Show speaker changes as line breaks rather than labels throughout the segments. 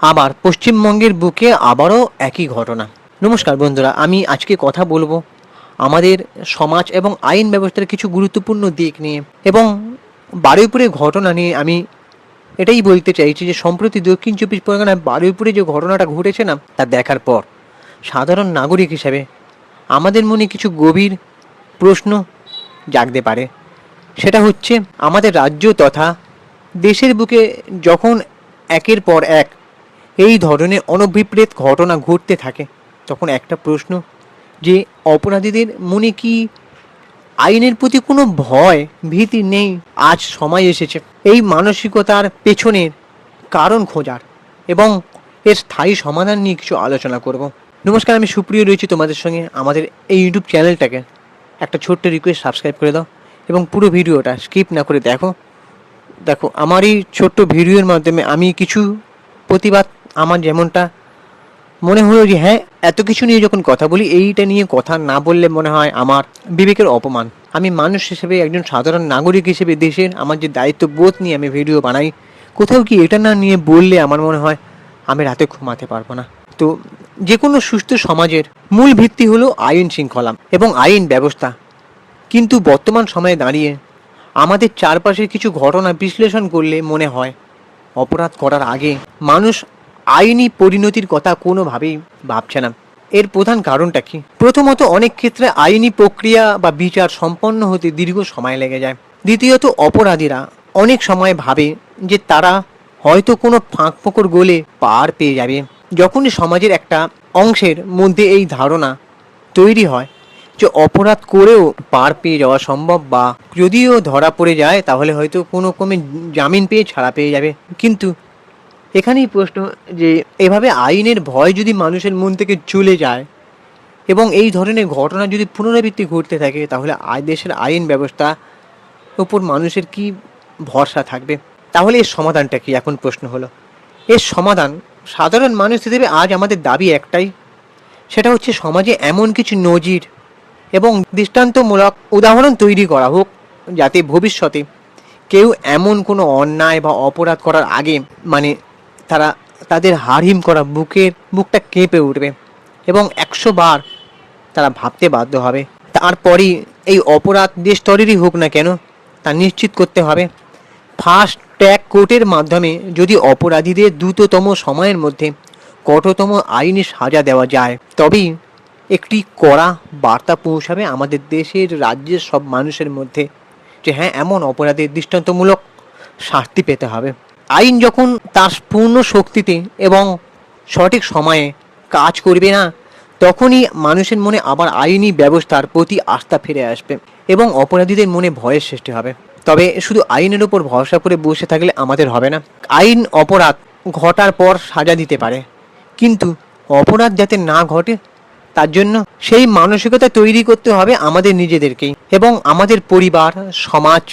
আবার পশ্চিমবঙ্গের বুকে আবারও একই ঘটনা। নমস্কার বন্ধুরা, আমি আজকে কথা বলবো আমাদের সমাজ এবং আইন ব্যবস্থার কিছু গুরুত্বপূর্ণ দিক নিয়ে এবং বারুইপুরের ঘটনা নিয়ে। আমি এটাই বলতে চাইছি যে সম্প্রতি দক্ষিণ চব্বিশ পরগনায় বারুইপুরে যে ঘটনাটা ঘটেছে না, তা দেখার পর সাধারণ নাগরিক হিসাবে আমাদের মনে কিছু গভীর প্রশ্ন জাগতে পারে। সেটা হচ্ছে, আমাদের রাজ্য তথা দেশের বুকে যখন একের পর এক এই ধরনের অনভিপ্রেত ঘটনা ঘটতে থাকে, তখন একটা প্রশ্ন যে অপরাধীদের মনে কি আইনের প্রতি কোনো ভয় ভীতি নেই? আজ সময় এসেছে এই মানসিকতার পেছনের কারণ খোঁজার এবং এর স্থায়ী সমাধান নিয়ে কিছু আলোচনা করব। নমস্কার, আমি সুপ্রিয় রয়েছি তোমাদের সঙ্গে। আমাদের এই ইউটিউব চ্যানেলটাকে একটা ছোট্ট রিকোয়েস্ট, সাবস্ক্রাইব করে দাও এবং পুরো ভিডিওটা স্কিপ না করে দেখো। আমার এই ছোট্ট ভিডিওর মাধ্যমে আমি কিছু প্রতিবাদ, আমার যেমনটা মনে হলো যে হ্যাঁ, এত কিছু নিয়ে যখন কথা বলি, এইটা নিয়ে কথা না বললে মনে হয় আমার বিবেকের অপমান। আমি মানুষ হিসেবে, একজন সাধারণ নাগরিক হিসেবে দেশের আমার যে দায়িত্ববোধ নিয়ে আমি ভিডিও বানাই, কোথাও কি এটা না নিয়ে বললে আমার মনে হয় আমি রাতে ঘুমাতে পারবো না। তো যে কোনো সুস্থ সমাজের মূল ভিত্তি হলো আইন শৃঙ্খলা এবং আইন ব্যবস্থা। কিন্তু বর্তমান সময়ে দাঁড়িয়ে আমাদের চারপাশের কিছু ঘটনা বিশ্লেষণ করলে মনে হয় অপরাধ করার আগে মানুষ আইনি পরিণতির কথা কোনোভাবেই ভাবছে না। এর প্রধান কারণটা কি? প্রথমত, অনেক ক্ষেত্রে আইনি প্রক্রিয়া বা বিচার সম্পন্ন হতে দীর্ঘ সময় লেগে যায়। দ্বিতীয়ত, অপরাধীরা অনেক সময় ভাবে যে তারা হয়তো কোনো ফাঁক ফোকর গলে পার পেয়ে যাবে। যখনই সমাজের একটা অংশের মধ্যে এই ধারণা তৈরি হয় যে অপরাধ করেও পার পেয়ে যাওয়া সম্ভব, বা যদিও ধরা পড়ে যায় তাহলে হয়তো কোনো ক্রমে জামিন পেয়ে ছাড়া পেয়ে যাবে, কিন্তু এখানেই প্রশ্ন যে এভাবে আইনের ভয় যদি মানুষের মন থেকে চলে যায় এবং এই ধরনের ঘটনা যদি পুনরাবৃত্তি ঘটতে থাকে, তাহলে দেশের আইন ব্যবস্থা উপর মানুষের কি ভরসা থাকবে? তাহলে এর সমাধানটা কি? এখন প্রশ্ন হলো, এর সমাধান সাধারণ মানুষ হিসেবে আজ আমাদের দাবি একটাই, সেটা হচ্ছে সমাজে এমন কিছু নজির এবং দৃষ্টান্তমূলক উদাহরণ তৈরি করা হোক, যাতে ভবিষ্যতে কেউ এমন কোনো অন্যায় বা অপরাধ করার আগে তাদের হাড়হিম করা বুকটা কেঁপে উঠবে এবং 100 বার তারা ভাবতে বাধ্য হবে। তারপরই এই অপরাধ যে স্তরেরই হোক না কেন, তা নিশ্চিত করতে হবে। ফাস্ট ট্র্যাক কোর্টের মাধ্যমে যদি অপরাধীদের দ্রুততম সময়ের মধ্যে কঠোরতম আইনি সাজা দেওয়া যায়, তবেই একটি কড়া বার্তা পৌঁছাবে আমাদের দেশের, রাজ্যের সব মানুষের মধ্যে যে হ্যাঁ, এমন অপরাধের দৃষ্টান্তমূলক শাস্তি পেতে হবে। আইন যখন তার পূর্ণ শক্তিতে এবং সঠিক সময়ে কাজ করবে না, তখনই মানুষের মনে আবার আইনি ব্যবস্থার প্রতি আস্থা ফিরে আসবে এবং অপরাধীদের মনে ভয়ের সৃষ্টি হবে। তবে শুধু আইনের উপর ভরসা করে বসে থাকলে আমাদের হবে না। আইন অপরাধ ঘটার পর সাজা দিতে পারে, কিন্তু অপরাধ যাতে না ঘটে তার জন্য সেই মানসিকতা তৈরি করতে হবে আমাদের নিজেদেরকেই, এবং আমাদের পরিবার, সমাজ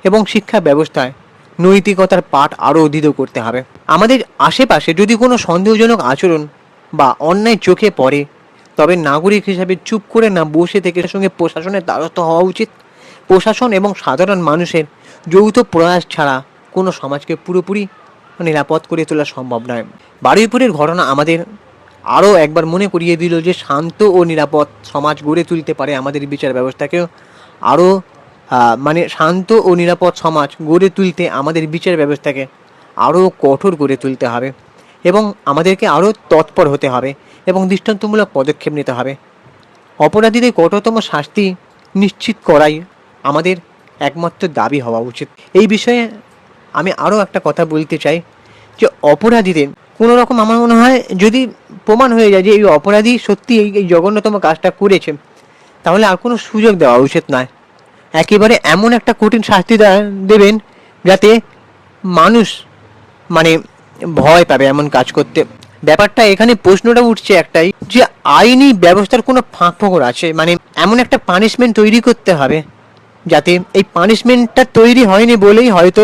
এবং শিক্ষা ব্যবস্থায় নৈতিকতার পাঠ আরও দৃঢ় করতে হবে। আমাদের আশেপাশে যদি কোনো সন্দেহজনক আচরণ বা অন্যায় চোখে পড়ে, তবে নাগরিক হিসাবে চুপ করে না বসে থেকে সঙ্গে প্রশাসনের দ্বারস্থ হওয়া উচিত। প্রশাসন এবং সাধারণ মানুষের যৌথ প্রয়াস ছাড়া কোনো সমাজকে পুরোপুরি নিরাপদ করে তোলা সম্ভব নয়। বারুইপুরের ঘটনা আমাদের আরও একবার মনে করিয়ে দিল যে শান্ত ও নিরাপদ সমাজ গড়ে তুলতে পারে আমাদের বিচার ব্যবস্থাকেও আরও শান্ত ও নিরাপদ সমাজ গড়ে তুলতে আমাদের বিচার ব্যবস্থাকে আরও কঠোর করে তুলতে হবে এবং আমাদেরকে আরও তৎপর হতে হবে এবং দৃষ্টান্তমূলক পদক্ষেপ নিতে হবে। অপরাধীদের কঠোরতম শাস্তি নিশ্চিত করাই আমাদের একমাত্র দাবি হওয়া উচিত। এই বিষয়ে আমি আরও একটা কথা বলতে চাই যে অপরাধীদের কোনো রকম, আমার মনে হয় যদি প্রমাণ হয়ে যায় যে এই অপরাধী সত্যি এই জঘন্যতম কাজটা করেছে, তাহলে আর কোনো সুযোগ দেওয়া উচিত নয়। একেবারে এমন একটা কঠিন শাস্তি দেবেন যাতে মানুষ ভয় পাবে এমন কাজ করতে। ব্যাপারটা এখানে প্রশ্নটা উঠছে একটাই, যে আইনি ব্যবস্থার কোনো ফাঁক ফোকর আছে, এমন একটা পানিশমেন্ট তৈরি করতে হবে যাতে এই পানিশমেন্টটা তৈরি হয়নি বলেই হয়তো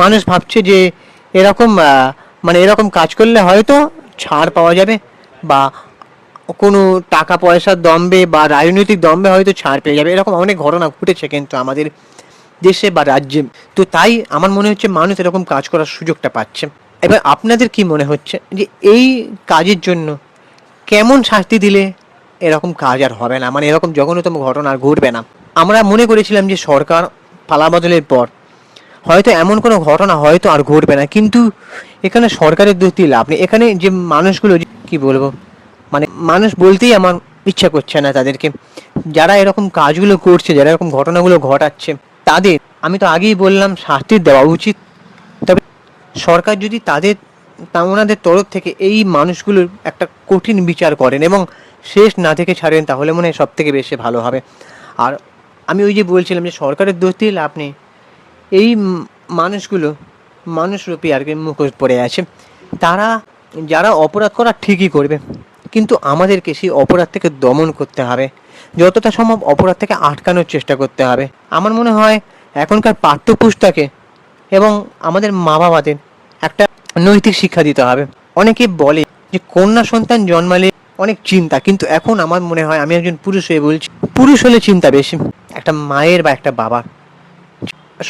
মানুষ ভাবছে যে এরকম কাজ করলে হয়তো ছাড় পাওয়া যাবে, বা কোনো টাকা পয়সার দম্ভে বা রাজনৈতিক দম্ভে হয়তো ছাড় পেয়ে যাবে। এরকম অনেক ঘটনা ঘটেছে কিন্তু আমাদের দেশে বা রাজ্যে। তো তাই আমার মনে হচ্ছে মানুষ এরকম কাজ করার সুযোগটা পাচ্ছে। এবার আপনাদের কি মনে হচ্ছে যে এই কাজের জন্য কেমন শাস্তি দিলে এরকম কাজ আর হবে না, মানে এরকম জঘন্যতম ঘটনা আর ঘটবে না? আমরা মনে করেছিলাম যে সরকার পালাবদলের পর হয়তো এমন কোনো ঘটনা হয়তো আর ঘটবে না, কিন্তু এখানে সরকারের দোষ দিয়ে লাভ নেই। এখানে যে মানুষগুলো, কি বলবো, মানে মানুষ বলতেই আমার ইচ্ছা করছে না তাদেরকে, যারা এরকম কাজগুলো করছে, যারা এরকম ঘটনাগুলো ঘটাচ্ছে, তাদের আমি তো আগেই বললাম শাস্তি দেওয়া উচিত। তবে সরকার যদি ওনাদের তরফ থেকে এই মানুষগুলোর একটা কঠিন বিচার করেন এবং শেষ না থেকে ছাড়েন, তাহলে মনে হয় সব থেকে বেশি ভালো হবে। আর আমি ওই যে বলছিলাম যে সরকারের দোষ দিয়ে লাভ নেই, এই মানুষগুলো মানুষরূপী আর কি মুখোশ পড়ে আছে। তারা যারা অপরাধ করা ঠিকই করবে, কিন্তু আমাদেরকে সেই অপরাধ থেকে দমন করতে হবে, যতটা সম্ভব অপরাধ থেকে আটকানোর চেষ্টা করতে হবে। আমার মনে হয় এখনকার পাঠ্যপুস্তকে এবং আমাদের মা বাবাদের একটা নৈতিক শিক্ষা দিতে হবে। অনেকে বলে যে কন্যা সন্তান জন্মালে অনেক চিন্তা, কিন্তু এখন আমার মনে হয়, আমি একজন পুরুষ হয়ে বলছি, পুরুষ হলে চিন্তা বেশি একটা মায়ের বা একটা বাবার।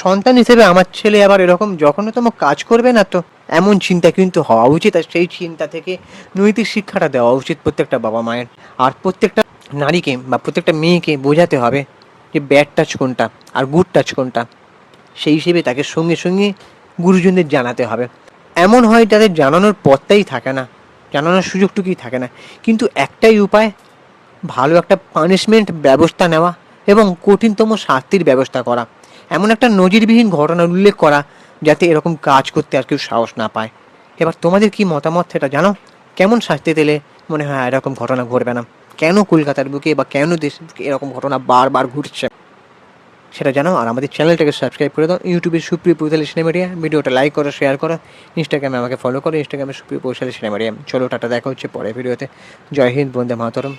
সন্তান হিসেবে আমার ছেলে আবার এরকম জঘন্যতম কাজ করবে না তো, এমন চিন্তা কিন্তু হওয়া উচিত। আর সেই চিন্তা থেকে নৈতিক শিক্ষাটা দেওয়া উচিত প্রত্যেকটা বাবা মায়ের। আর প্রত্যেকটা নারীকে বা প্রত্যেকটা মেয়েকে বোঝাতে হবে যে ব্যাড টাচ কোনটা আর গুড টাচ কোনটা। সেই হিসেবে তাকে সঙ্গে সঙ্গে গুরুজনদের জানাতে হবে। এমন হয় তাদের জানানোর পথটাই থাকে না, জানানোর সুযোগটুকুই থাকে না, কিন্তু একটাই উপায়, ভালো একটা পানিশমেন্ট ব্যবস্থা নেওয়া এবং কঠিনতম শাস্তির ব্যবস্থা করা, এমন একটা নজিরবিহীন ঘটনার উল্লেখ করা, যাতে এরকম কাজ করতে আর কেউ সাহস না পায়। এবার তোমাদের কি মতামত সেটা জানো? কেমন শাস্তি দিলে মনে হয় এরকম ঘটনা ঘটবে না? কেন কলকাতার বুকে বা কেন দেশের বুকে এরকম ঘটনা বারবার ঘটছে সেটা জানো। আর আমাদের চ্যানেলটাকে সাবস্ক্রাইব করে দাও। ইউটিউবে সুপ্রিয় পৌঁছালী সিনেমারিয়া, ভিডিওটা লাইক করো, শেয়ার করো। ইনস্টাগ্রামে আমাকে ফলো করো, ইনস্টাগ্রামে সুপ্রিয় পৌঁছালী সিনেমারিয়া। চলো টাটা, দেখা হচ্ছে পরের ভিডিওতে। জয় হিন্দ, বন্দে মাতরম।